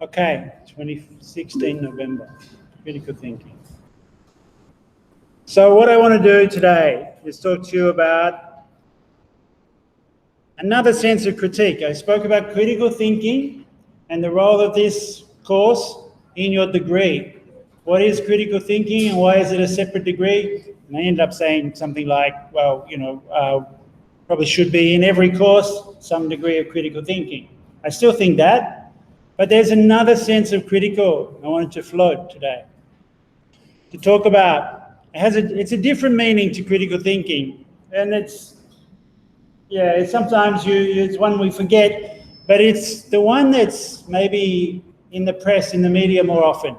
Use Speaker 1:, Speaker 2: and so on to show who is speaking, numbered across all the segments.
Speaker 1: Okay, 2016 November, critical thinking. So what I want to do today is talk to you about another sense of critique. I spoke about critical thinking and the role of this course in your degree. What is critical thinking and why is it a separate degree? And I ended up saying something like, well, probably should be in every course some degree of critical thinking. I still think that. But there's another sense of critical I wanted to float today, to talk about. It's a different meaning to critical thinking, and it's sometimes it's one we forget, but it's the one that's maybe in the press, in the media more often.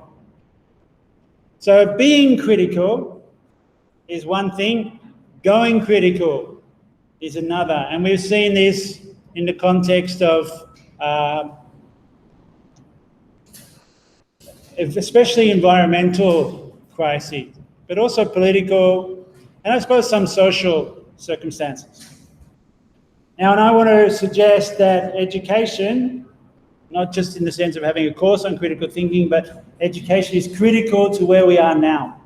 Speaker 1: So being critical is one thing, going critical is another, and we've seen this in the context of especially environmental crises, but also political, and I suppose some social circumstances. Now, and I want to suggest that education, not just in the sense of having a course on critical thinking, but education is critical to where we are now,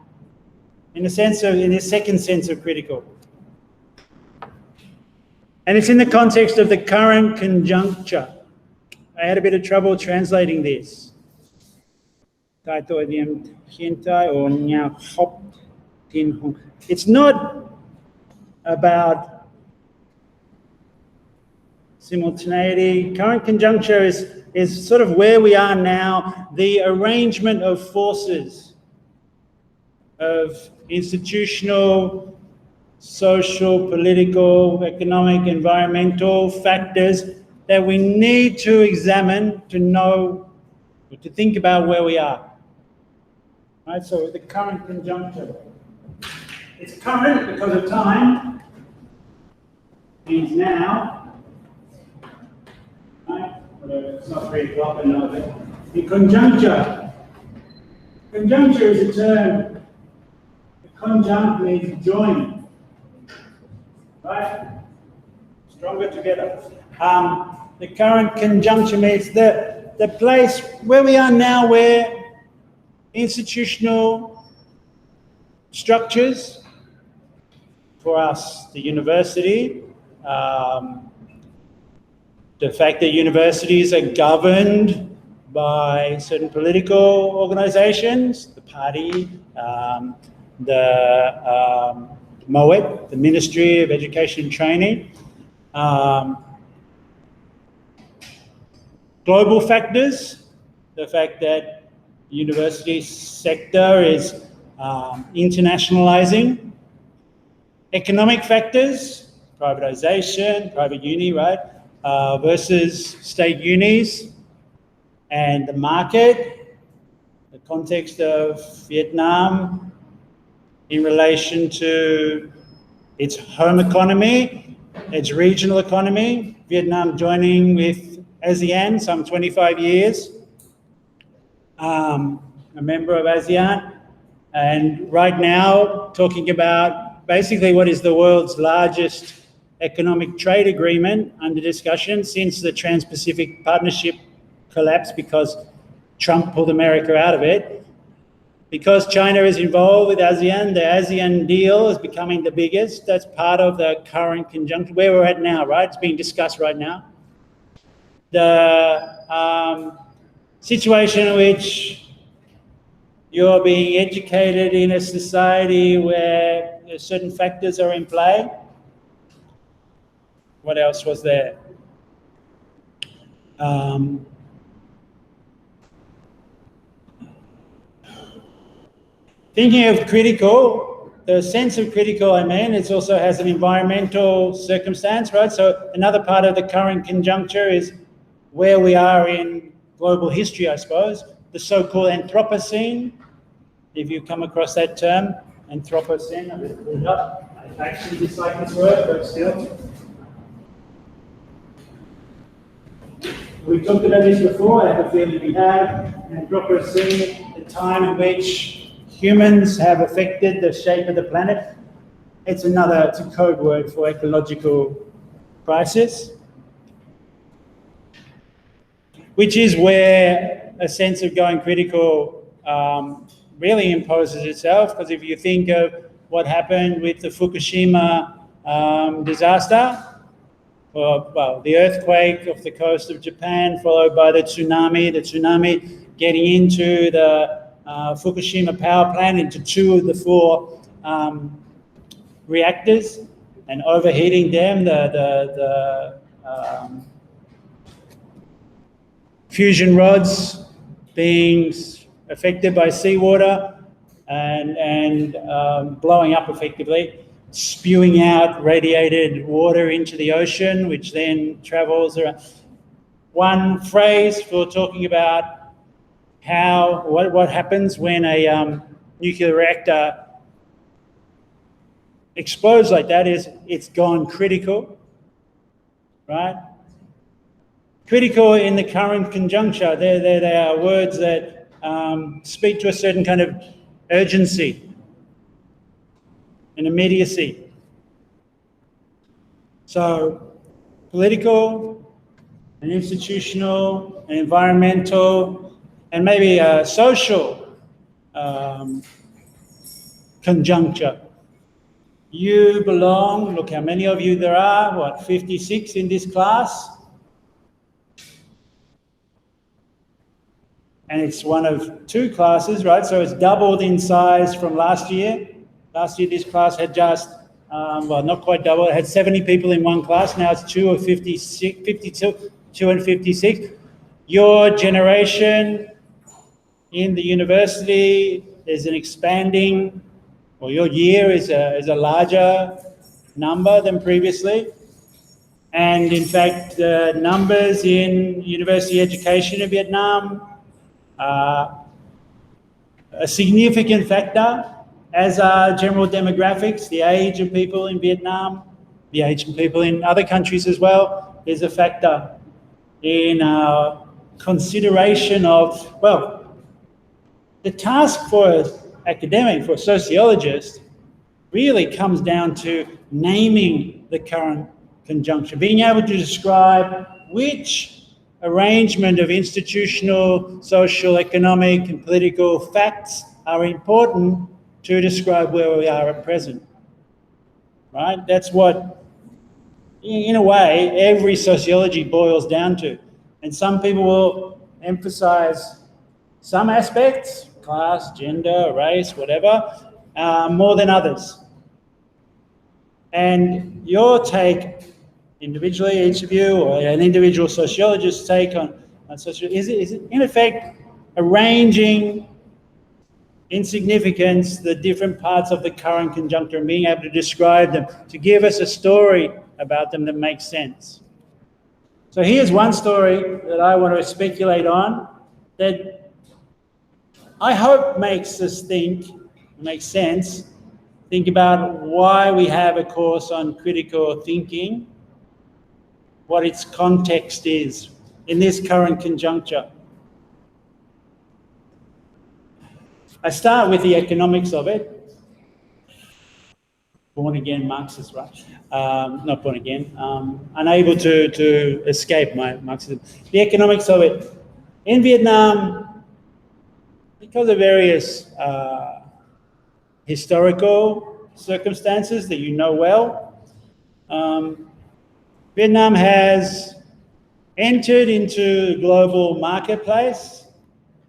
Speaker 1: in the second sense of critical. And it's in the context of the current conjuncture. I had a bit of trouble translating this. It's not about simultaneity. Current conjuncture is sort of where we are now, the arrangement of forces, of institutional, social, political, economic, environmental factors that we need to examine to know, to think about where we are. Right, so the current conjuncture. It's current because of time, means now. Right? It's not 3 o'clock, I know that. The conjuncture. Conjuncture is a term. The conjunct means join. Right? Stronger together. The current conjuncture means the place where we are now, where institutional structures, for us, the university, the fact that universities are governed by certain political organizations, the party, the MOET, the Ministry of Education and Training, global factors, the fact that the university sector is internationalizing, economic factors, privatization, private uni, right, versus state unis, and the market, the context of Vietnam in relation to its home economy, its regional economy, Vietnam joining with ASEAN some 25 years, a member of ASEAN, and right now talking about basically what is the world's largest economic trade agreement under discussion since the Trans-Pacific Partnership collapsed because Trump pulled America out of it. Because China is involved with ASEAN, the ASEAN deal is becoming the biggest. That's part of the current conjuncture, where we're at now, right? It's being discussed right now. The situation in which you're being educated in a society where certain factors are in play. What else was there? Thinking of critical, the sense of critical, it also has an environmental circumstance, right? So another part of the current conjuncture is where we are in global history, I suppose, the so-called Anthropocene, if you come across that term, Anthropocene, I'm going to put it up. I actually dislike this word, but still. We talked about this before, I have a feeling we have. Anthropocene, the time in which humans have affected the shape of the planet. It's a code word for ecological crisis. which is where a sense of going critical really imposes itself. Because if you think of what happened with the Fukushima disaster, well, the earthquake off the coast of Japan, followed by the tsunami getting into the Fukushima power plant, into 2 of the 4 reactors, and overheating them, the fusion rods being affected by seawater and blowing up effectively, spewing out radiated water into the ocean, which then travels around. One phrase for talking about what happens when a nuclear reactor explodes like that is it's gone critical, right? Critical in the current conjuncture, they are words that speak to a certain kind of urgency and immediacy. So political and institutional and environmental and maybe a social conjuncture. You belong, look how many of you there are, 56 in this class? And it's one of 2 classes, right? So it's doubled in size from last year. Last year, this class had just, not quite double. It had 70 people in one class. Now it's 2 of 56, 52 and 56. Your generation in the university is an expanding, or your year is a larger number than previously. And in fact, the numbers in university education in Vietnam are a significant factor, as are general demographics. The age of people in Vietnam, the age of people in other countries as well, is a factor in our consideration of, well, the task for an academic, for a sociologist, really comes down to naming the current conjuncture, being able to describe which arrangement of institutional, social, economic, and political facts are important to describe where we are at present, right? That's what, in a way, every sociology boils down to. And some people will emphasize some aspects, class, gender, race, whatever, more than others. And your take, individually, each of you, or an individual sociologist's take on social, is in effect arranging in significance the different parts of the current conjuncture and being able to describe them, to give us a story about them that makes sense. So here's one story that I want to speculate on that I hope makes us think, makes sense, think about why we have a course on critical thinking, what its context is in this current conjuncture. I start with the economics of it. Born again Marxist, right? Not born again, unable to escape my Marxism. The economics of it. In Vietnam, because of various historical circumstances that you know well, Vietnam has entered into the global marketplace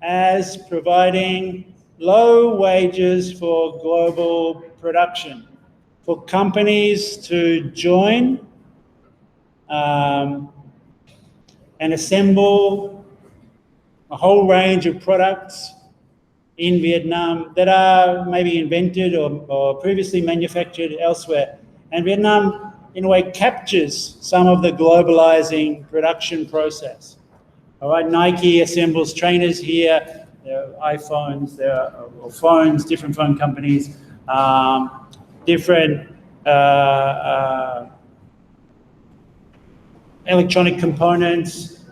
Speaker 1: as providing low wages for global production, for companies to join and assemble a whole range of products in Vietnam that are maybe invented or previously manufactured elsewhere. And Vietnam, in a way, captures some of the globalizing production process. All right, Nike assembles trainers here, there are iPhones, there are phones, different phone companies, different electronic components,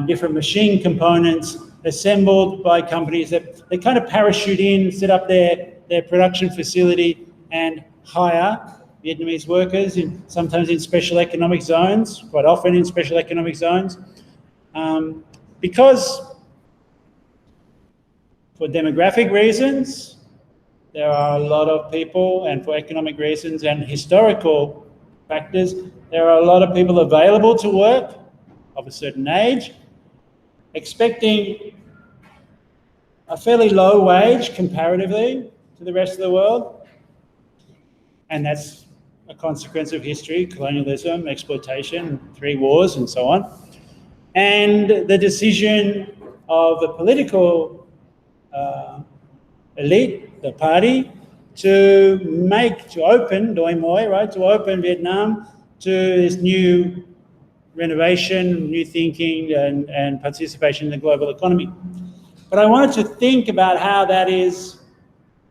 Speaker 1: different machine components assembled by companies that they kind of parachute in, set up their production facility and hire Vietnamese workers, sometimes in special economic zones, quite often in special economic zones. Because for demographic reasons, there are a lot of people, and for economic reasons and historical factors, there are a lot of people available to work of a certain age, expecting a fairly low wage comparatively to the rest of the world. And that's a consequence of history, colonialism, exploitation, 3 wars, and so on. And the decision of the political elite, the party, to open Doi Moi, right, to open Vietnam to this new renovation, new thinking, and participation in the global economy. But I wanted to think about how that is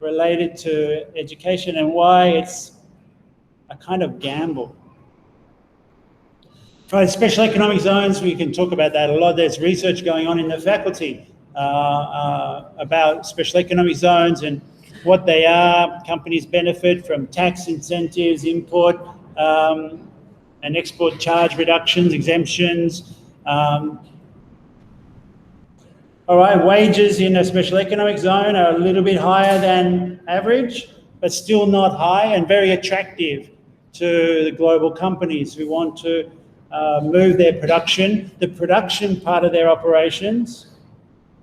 Speaker 1: related to education and why it's a kind of gamble. Right, special economic zones, we can talk about that a lot. There's research going on in the faculty about special economic zones and what they are. Companies benefit from tax incentives, import and export charge reductions, exemptions. All right, wages in a special economic zone are a little bit higher than average, but still not high and very attractive to the global companies who want to move their production, the production part of their operations.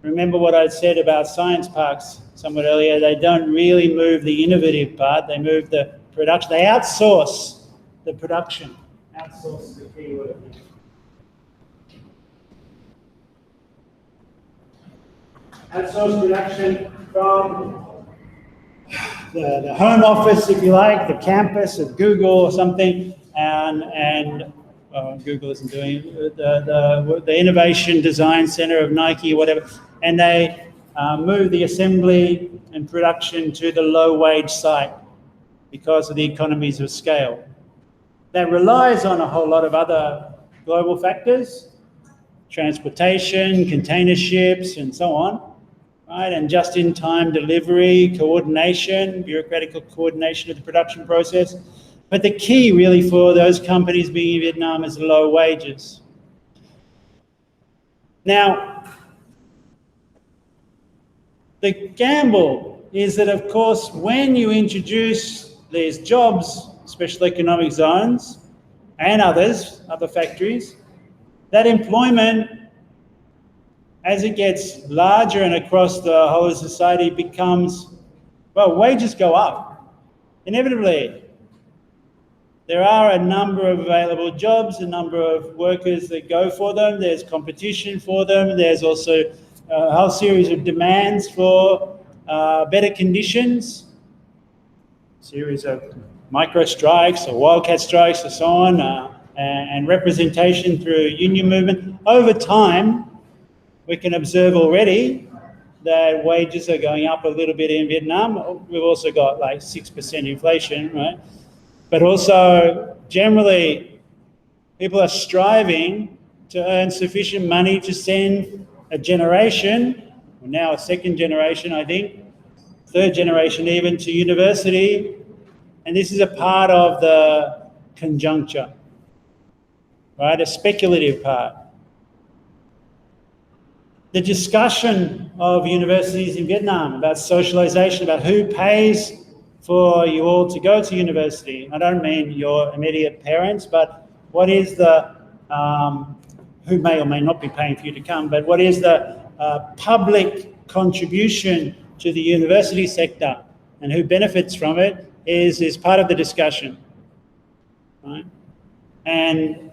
Speaker 1: Remember what I said about science parks somewhat earlier, they don't really move the innovative part, they move the production, they outsource the production. Outsource is the key word. Outsource production from the home office, if you like, the campus of Google or something, and Google isn't doing it, the Innovation Design Center of Nike or whatever, and they move the assembly and production to the low-wage site because of the economies of scale. That relies on a whole lot of other global factors, transportation, container ships, and so on. Right, and just-in-time delivery, coordination, bureaucratic coordination of the production process. But the key really for those companies being in Vietnam is low wages. Now, the gamble is that, of course, when you introduce these jobs, special economic zones, and other factories, that employment, as it gets larger and across the whole of society, becomes, well, wages go up. Inevitably, there are a number of available jobs, a number of workers that go for them, there's competition for them, there's also a whole series of demands for better conditions, series of micro strikes or wildcat strikes and so on, and representation through union movement. Over time, we can observe already that wages are going up a little bit in Vietnam. We've also got like 6% inflation, right? But also, generally, people are striving to earn sufficient money to send a generation, or now a second generation, I think, third generation even, to university. And this is a part of the conjuncture, right? A speculative part. The discussion of universities in Vietnam about socialization, about who pays for you all to go to university. I don't mean your immediate parents, but what is the, who may or may not be paying for you to come, but what is the public contribution to the university sector and who benefits from it is part of the discussion, right? And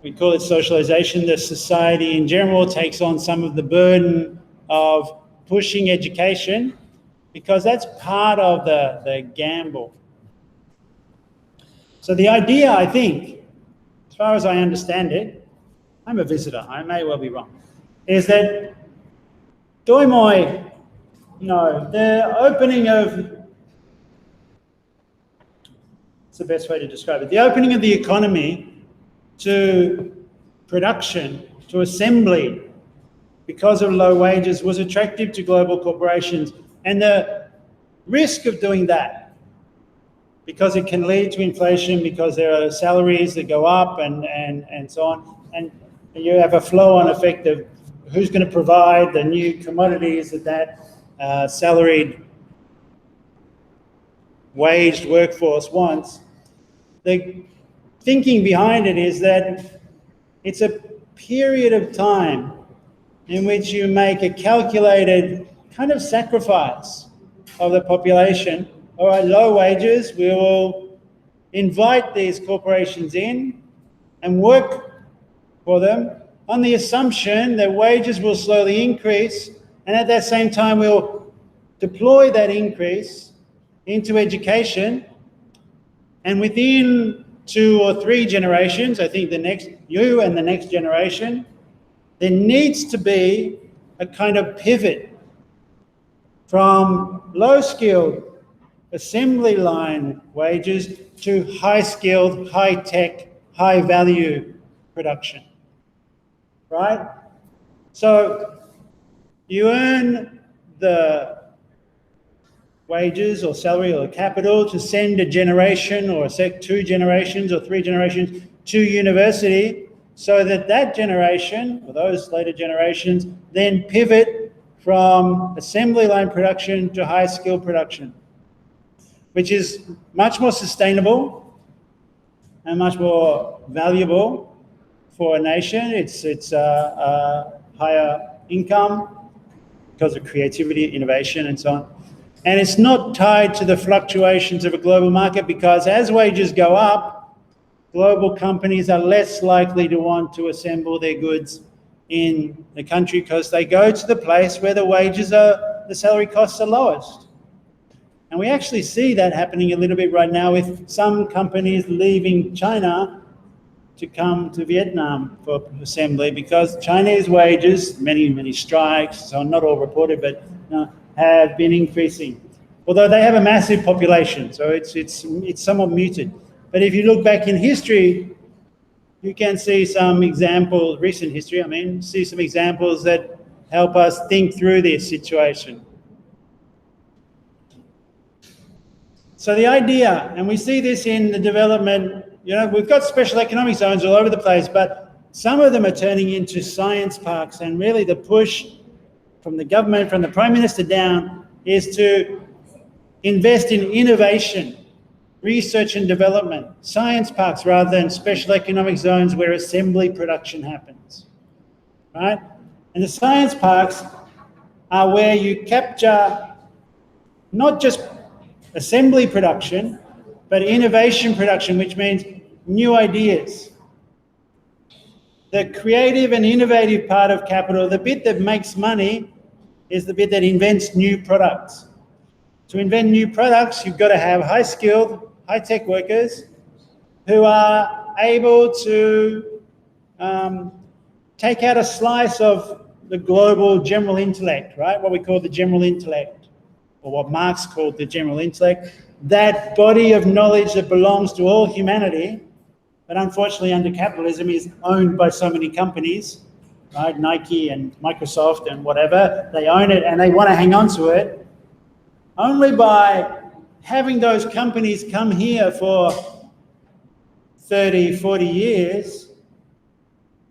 Speaker 1: we call it socialization. The society in general takes on some of the burden of pushing education because that's part of the gamble. So the idea, I think, as far as I understand it, I'm a visitor, I may well be wrong, is that Doi Moi, the opening of, what's the best way to describe it? The opening of the economy to production, to assembly, because of low wages, was attractive to global corporations. And the risk of doing that, because it can lead to inflation, because there are salaries that go up and so on, and you have a flow-on effect of who's going to provide the new commodities that salaried waged workforce wants. The thinking behind it is that it's a period of time in which you make a calculated kind of sacrifice of the population. All right, low wages, we will invite these corporations in and work for them on the assumption that wages will slowly increase, and at that same time we'll deploy that increase into education, and within 2 or 3 generations, I think you and the next generation, there needs to be a kind of pivot from low-skilled assembly line wages to high-skilled, high-tech, high-value production, right? So you earn the wages or salary or capital to send a generation or 2 generations or 3 generations to university, so that generation or those later generations then pivot from assembly line production to high skill production, which is much more sustainable and much more valuable for a nation. It's a higher income because of creativity, innovation, and so on. And it's not tied to the fluctuations of a global market, because as wages go up, global companies are less likely to want to assemble their goods in the country, because they go to the place where the salary costs are lowest. And we actually see that happening a little bit right now with some companies leaving China to come to Vietnam for assembly, because Chinese wages, many strikes, so not all reported, but have been increasing. Although they have a massive population, so it's somewhat muted. But if you look back in history, you can see some examples, recent history, see some examples that help us think through this situation. So the idea, and we see this in the development, we've got special economic zones all over the place, but some of them are turning into science parks, and really the push from the government, from the Prime Minister down, is to invest in innovation, research and development, science parks rather than special economic zones where assembly production happens, right? And the science parks are where you capture not just assembly production, but innovation production, which means new ideas. The creative and innovative part of capital, the bit that makes money, is the bit that invents new products. To invent new products, you've got to have high-skilled, high-tech workers who are able to take out a slice of the global general intellect, right? What we call the general intellect, or what Marx called the general intellect, that body of knowledge that belongs to all humanity, but unfortunately under capitalism is owned by so many companies, right? Nike and Microsoft and whatever, they own it and they want to hang on to it. Only by having those companies come here for 30, 40 years,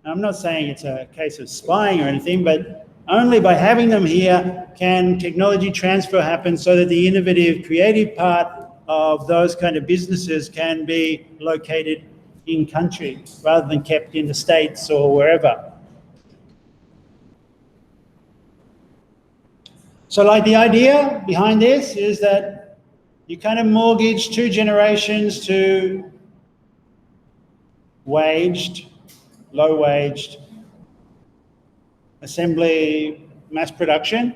Speaker 1: I'm not saying it's a case of spying or anything, but only by having them here can technology transfer happen, so that the innovative, creative part of those kind of businesses can be located in country rather than kept in the States or wherever. So like the idea behind this is that you kind of mortgage 2 generations to waged, low-waged assembly mass production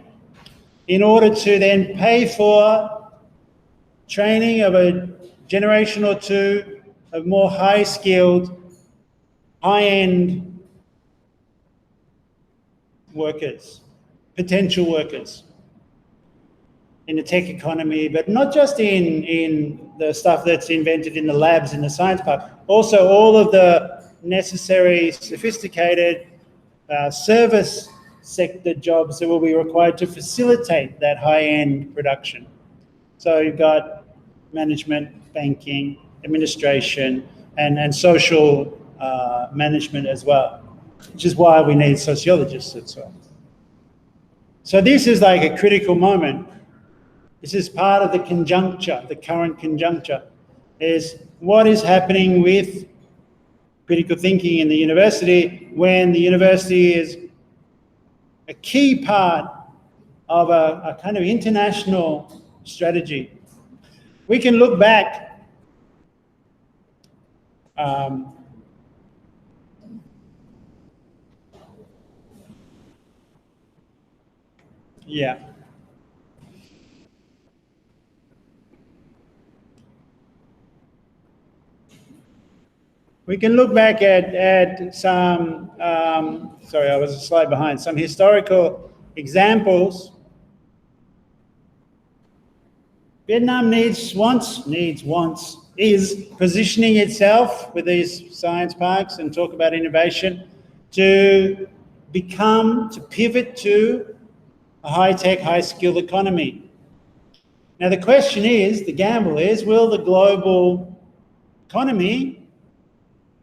Speaker 1: in order to then pay for training of a generation or 2 of more high-skilled, high-end workers, potential workers in the tech economy, but not just in the stuff that's invented in the labs in the science park, also all of the necessary, sophisticated service sector jobs that will be required to facilitate that high-end production. So you've got management, banking, administration, and social management as well. which is why we need sociologists as well. So this is like a critical moment. This is part of the conjuncture, the current conjuncture, is what is happening with critical thinking in the university when the university is a key part of a kind of international strategy. We can look back yeah. We can look back at some, sorry, I was a slide behind, some historical examples. Vietnam is positioning itself with these science parks and talk about innovation to pivot to a high-tech, high-skilled economy. Now the question is, the gamble is, will the global economy,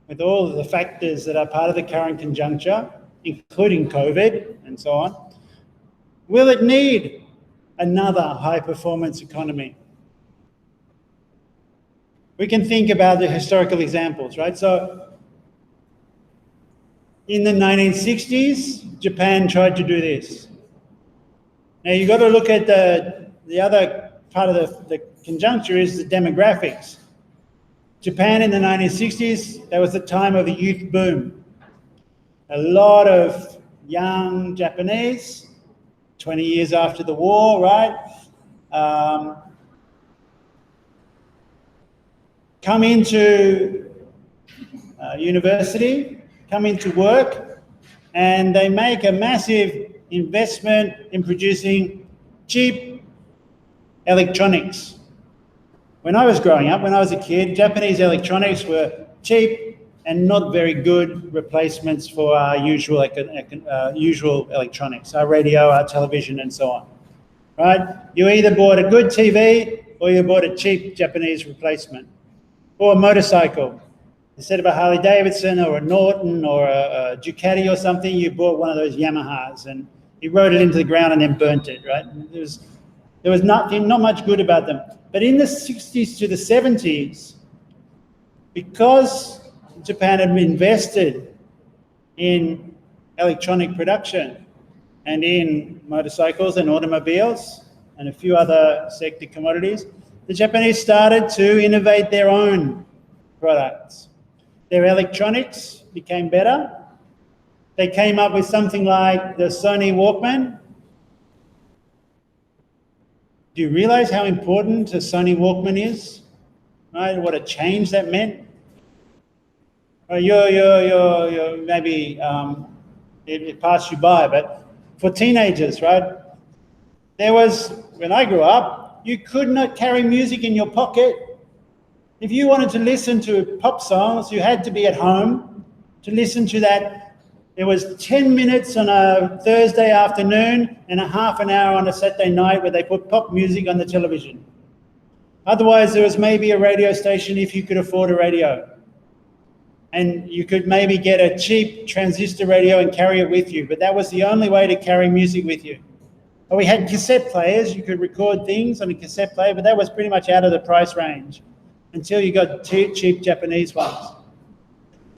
Speaker 1: with all of the factors that are part of the current conjuncture, including COVID and so on, will it need another high-performance economy? We can think about the historical examples, right? So in the 1960s, Japan tried to do this. Now you've got to look at the other part of the conjuncture is the demographics. Japan in the 1960s, that was the time of the youth boom. A lot of young Japanese, 20 years after the war, right? Come into university, come into work, and they make a massive investment in producing cheap electronics. When I was growing up, when I was a kid, Japanese electronics were cheap and not very good replacements for our usual electronics, our radio, our television, and so on, right? You either bought a good TV or you bought a cheap Japanese replacement. Or a motorcycle. Instead of a Harley Davidson or a Norton or a Ducati or something, you bought one of those Yamahas and you rode it into the ground and then burnt it, right? There was not much good about them. But in the 60s to the 70s, because Japan had invested in electronic production and in motorcycles and automobiles and a few other sector commodities, the Japanese started to innovate their own products. Their electronics became better. They came up with something like the Sony Walkman. Do you realize how important a Sony Walkman is? Right? What a change that meant? You're maybe it passed you by, but for teenagers, right? When I grew up, you could not carry music in your pocket. If you wanted to listen to pop songs, you had to be at home to listen to that. There was 10 minutes on a Thursday afternoon and a half an hour on a Saturday night where they put pop music on the television. Otherwise, there was maybe a radio station if you could afford a radio. And you could maybe get a cheap transistor radio and carry it with you, but that was the only way to carry music with you. Or we had cassette players. You could record things on a cassette player, but that was pretty much out of the price range until you got cheap Japanese ones.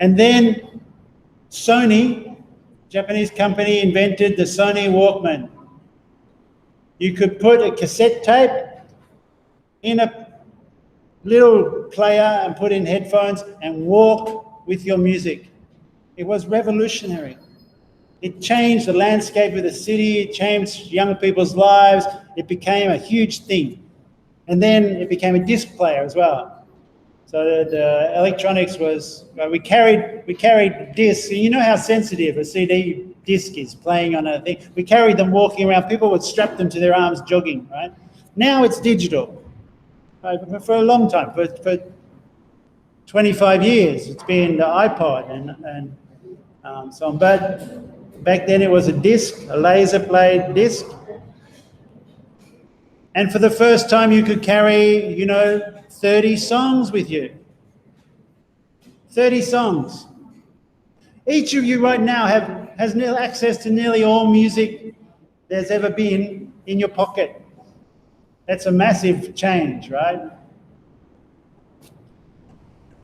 Speaker 1: And then Sony, Japanese company, invented the Sony Walkman. You could put a cassette tape in a little player and put in headphones and walk with your music. It was revolutionary. It changed the landscape of the city, it changed young people's lives, it became a huge thing. And then it became a disc player as well. So the electronics was, we carried discs. You know how sensitive a CD disc is playing on a thing. We carried them walking around. People would strap them to their arms jogging, right? Now it's digital. Right? For a long time, for 25 years, it's been the iPod and so on. But back then it was a disc, a laser played disc. And for the first time you could carry, 30 songs with you. 30 songs. Each of you right now has access to nearly all music there's ever been in your pocket. That's a massive change, right?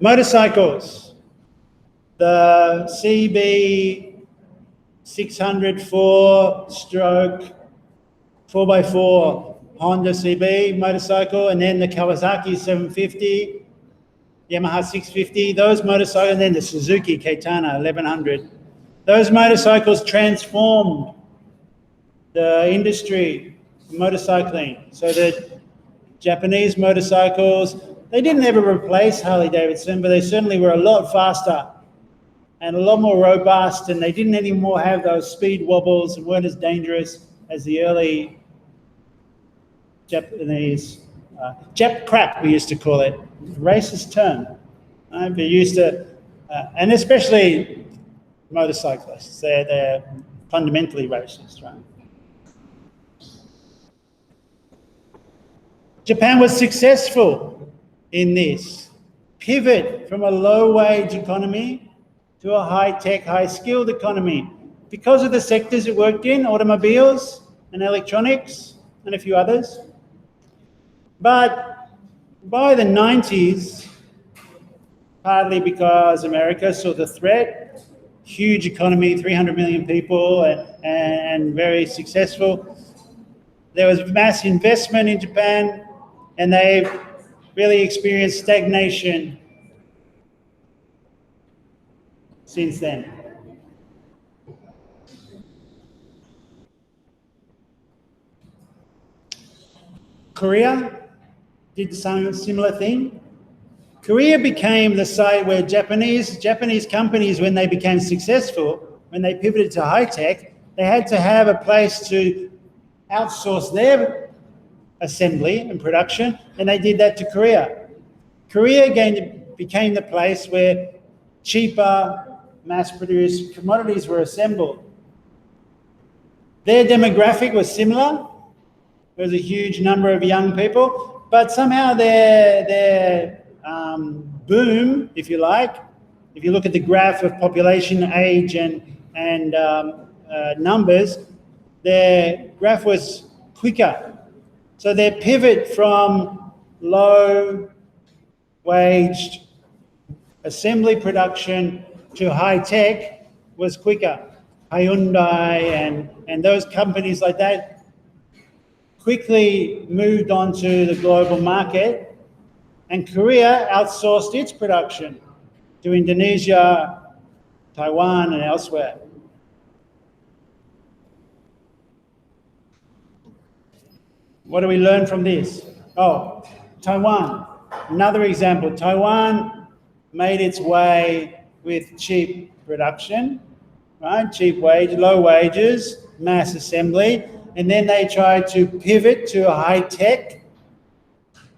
Speaker 1: Motorcycles. The CB 600 4-stroke 4x4 Honda CB motorcycle, and then the Kawasaki 750, Yamaha 650, those motorcycles, and then the Suzuki Keitana 1100. Those motorcycles transformed the industry, motorcycling. So the Japanese motorcycles, they didn't ever replace Harley-Davidson, but they certainly were a lot faster and a lot more robust, and they didn't anymore have those speed wobbles and weren't as dangerous as the early Japanese, Jap crap we used to call it, racist term. Right? We used to, and especially motorcyclists, they're fundamentally racist, right? Japan was successful in this pivot from a low-wage economy to a high-tech, high-skilled economy because of the sectors it worked in, automobiles and electronics and a few others. But by the 90s, partly because America saw the threat, huge economy, 300 million people, and very successful, there was mass investment in Japan, and they've really experienced stagnation since then. Korea did the similar thing. Korea became the site where Japanese companies, when they became successful, when they pivoted to high tech, they had to have a place to outsource their assembly and production, and they did that to Korea. Korea again became the place where cheaper, mass-produced commodities were assembled. Their demographic was similar. There was a huge number of young people, but somehow their boom, if you like, if you look at the graph of population, age, and numbers, their graph was quicker. So their pivot from low-waged assembly production to high-tech was quicker. Hyundai and those companies like that quickly moved onto the global market, and Korea outsourced its production to Indonesia, Taiwan, and elsewhere. What do we learn from this? Oh, Taiwan, another example. Taiwan made its way with cheap production, right? Cheap wage, low wages, mass assembly, and then they tried to pivot to a high tech.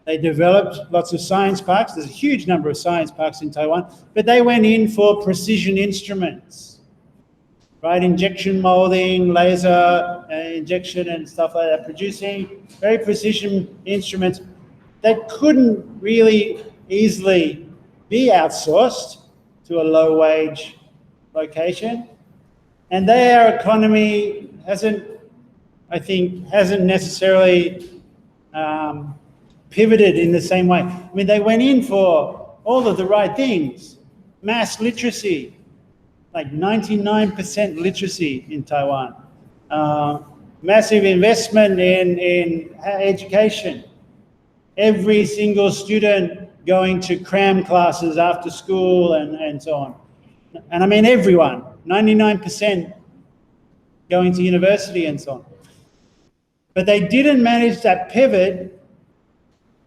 Speaker 1: They developed lots of science parks. There's a huge number of science parks in Taiwan, but they went in for precision instruments, right? Injection molding, laser injection and stuff like that, producing very precision instruments that couldn't really easily be outsourced to a low wage location. And their economy hasn't necessarily pivoted in the same way. I mean, they went in for all of the right things. Mass literacy, like 99% literacy in Taiwan. Massive investment in education. Every single student going to cram classes after school and so on. And I mean everyone, 99% going to university and so on. But they didn't manage that pivot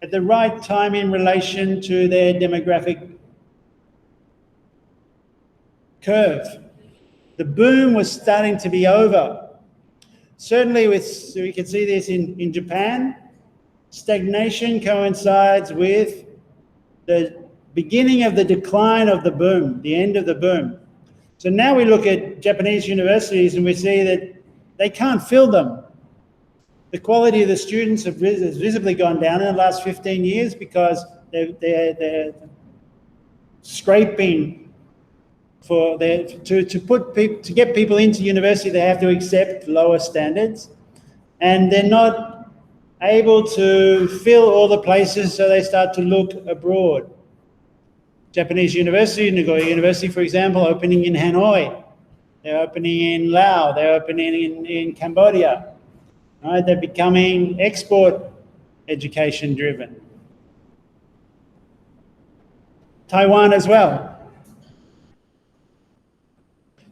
Speaker 1: at the right time in relation to their demographic curve. The boom was starting to be over. Certainly so we can see this in Japan. Stagnation coincides with the beginning of the decline of the boom, the end of the boom. So now we look at Japanese universities and we see that they can't fill them. The quality of the students has visibly gone down in the last 15 years because they're scraping to get people into university, they have to accept lower standards, and they're not able to fill all the places, so they start to look abroad. Japanese university, Nagoya University, for example, opening in Hanoi. They're opening in Laos. They're opening in Cambodia. Right? They're becoming export education driven. Taiwan as well.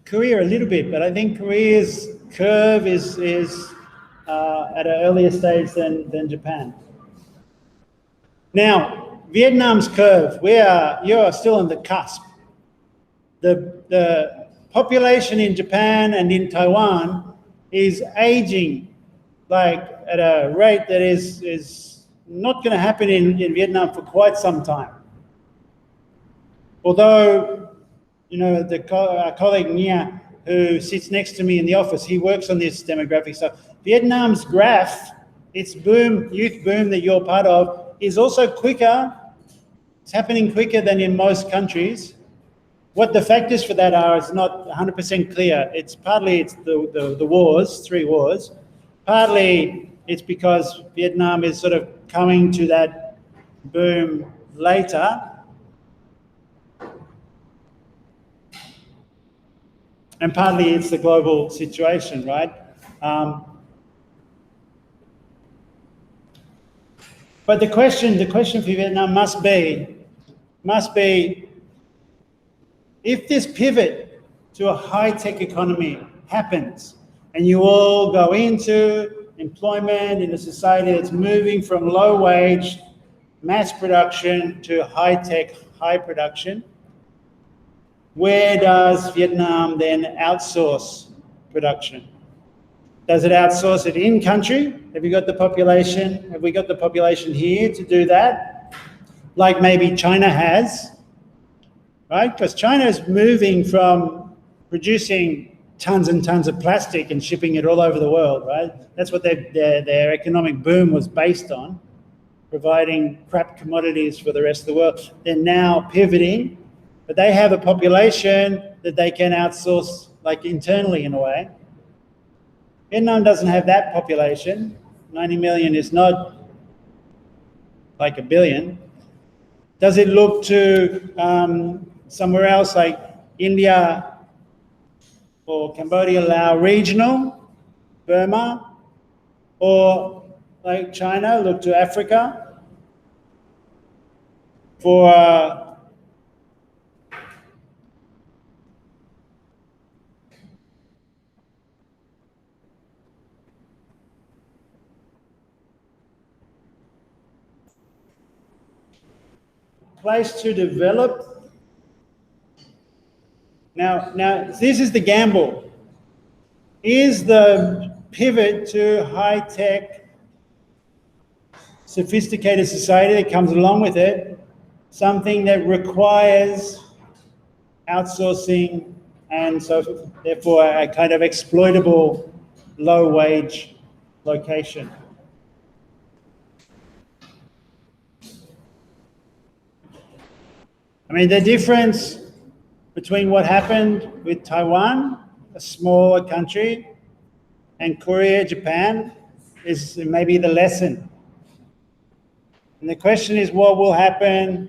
Speaker 1: Korea a little bit, but I think Korea's curve is at an earlier stage than Japan. Now, Vietnam's curve, you are still on the cusp. The population in Japan and in Taiwan is aging like at a rate that is not going to happen in Vietnam for quite some time. Although, you know, our colleague Nia, who sits next to me in the office, he works on this demographic stuff. Vietnam's graph, its youth boom that you're part of, is also quicker. It's happening quicker than in most countries. What the factors for that are is not 100% clear. It's partly the wars, 3 wars. Partly it's because Vietnam is sort of coming to that boom later. And partly it's the global situation, right? But the question for Vietnam must be, if this pivot to a high-tech economy happens, and you all go into employment in a society that's moving from low-wage mass production to high-tech, high production, where does Vietnam then outsource production? Does it outsource it in country? Have you got the population? Have we got the population here to do that? Like maybe China has, right? Because China is moving from producing tons and tons of plastic and shipping it all over the world, right? That's what their economic boom was based on, providing crap commodities for the rest of the world. They're now pivoting, but they have a population that they can outsource like internally in a way. Vietnam doesn't have that population. 90 million is not like a billion. Does it look to somewhere else like India or Cambodia, Laos, regional, Burma, or like China, look to Africa for place to develop. Now, this is the gamble. Is the pivot to high-tech, sophisticated society that comes along with it something that requires outsourcing and so therefore a kind of exploitable low-wage location? I mean, the difference between what happened with Taiwan, a smaller country, and Korea, Japan, is maybe the lesson. And the question is, what will happen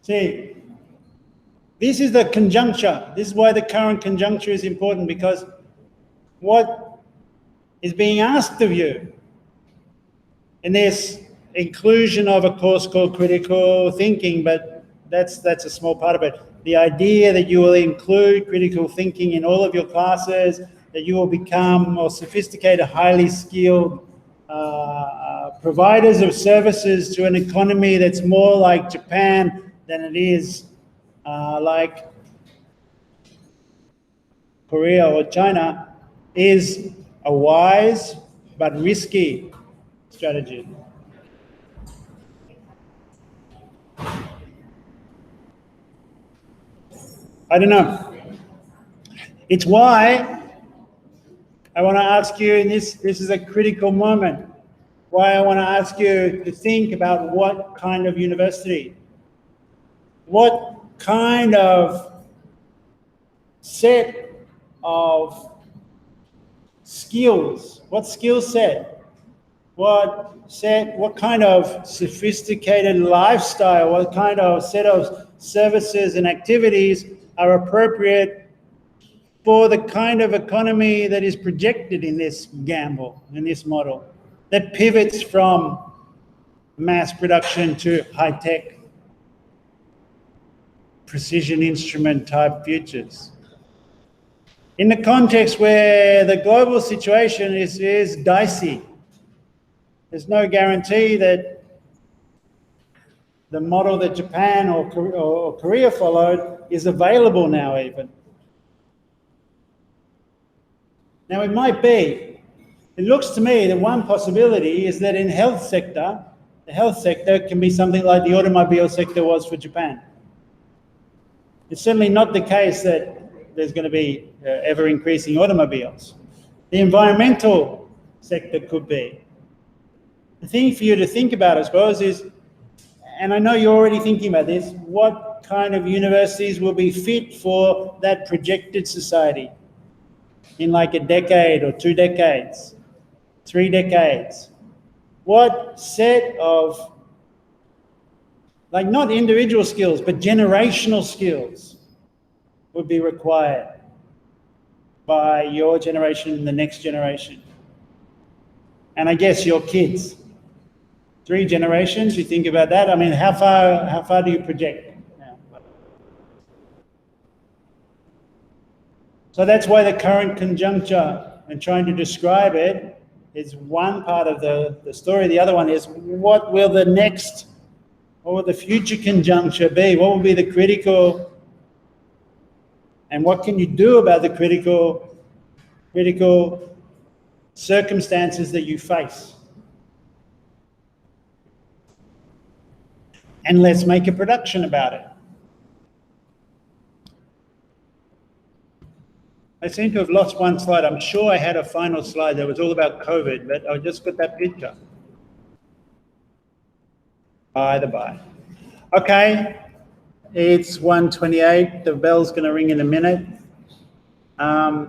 Speaker 1: see, this is the conjuncture. This is why the current conjuncture is important, because what is being asked of you in this inclusion of a course called critical thinking, but that's a small part of it. The idea that you will include critical thinking in all of your classes, that you will become more sophisticated, highly skilled providers of services to an economy that's more like Japan than it is like Korea or China, is a wise but risky strategy. I don't know. It's why I want to ask you, and this is a critical moment, why I want to ask you to think about what kind of university, what kind of set of skills, what skill set, what kind of sophisticated lifestyle, what kind of set of services and activities are appropriate for the kind of economy that is projected in this gamble, in this model, that pivots from mass production to high-tech, precision instrument type futures. In the context where the global situation is dicey, there's no guarantee that the model that Japan or Korea followed is available now even. Now it might be. It looks to me that one possibility is that in the health sector can be something like the automobile sector was for Japan. It's certainly not the case that there's going to be ever-increasing automobiles. The environmental sector could be. The thing for you to think about, I suppose, is, and I know you're already thinking about this, what kind of universities will be fit for that projected society in like a decade or 2 decades, 3 decades? What set of, like, not individual skills, but generational skills would be required by your generation and the next generation? And I guess your kids. 3 generations, you think about that? I mean, how far do you project? So that's why the current conjuncture and trying to describe it is one part of the story. The other one is, what will the future conjuncture be? What will be the critical, and what can you do about the critical circumstances that you face? And let's make a production about it. I seem to have lost one slide. I'm sure I had a final slide that was all about COVID, but I just got that picture. By the by. Okay, it's 1:28. The bell's going to ring in a minute. I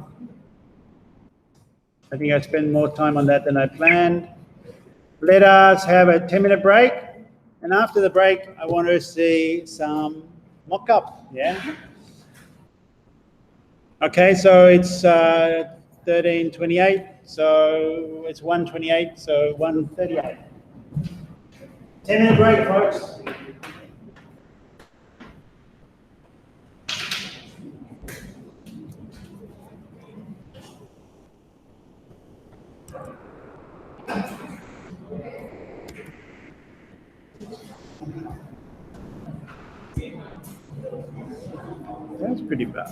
Speaker 1: think I spent more time on that than I planned. Let us have a 10-minute break. And after the break, I want to see some mock-up, yeah? Okay, so it's 13:28, so it's 1:28, so 1:38. 10-minute break, folks. That's pretty bad.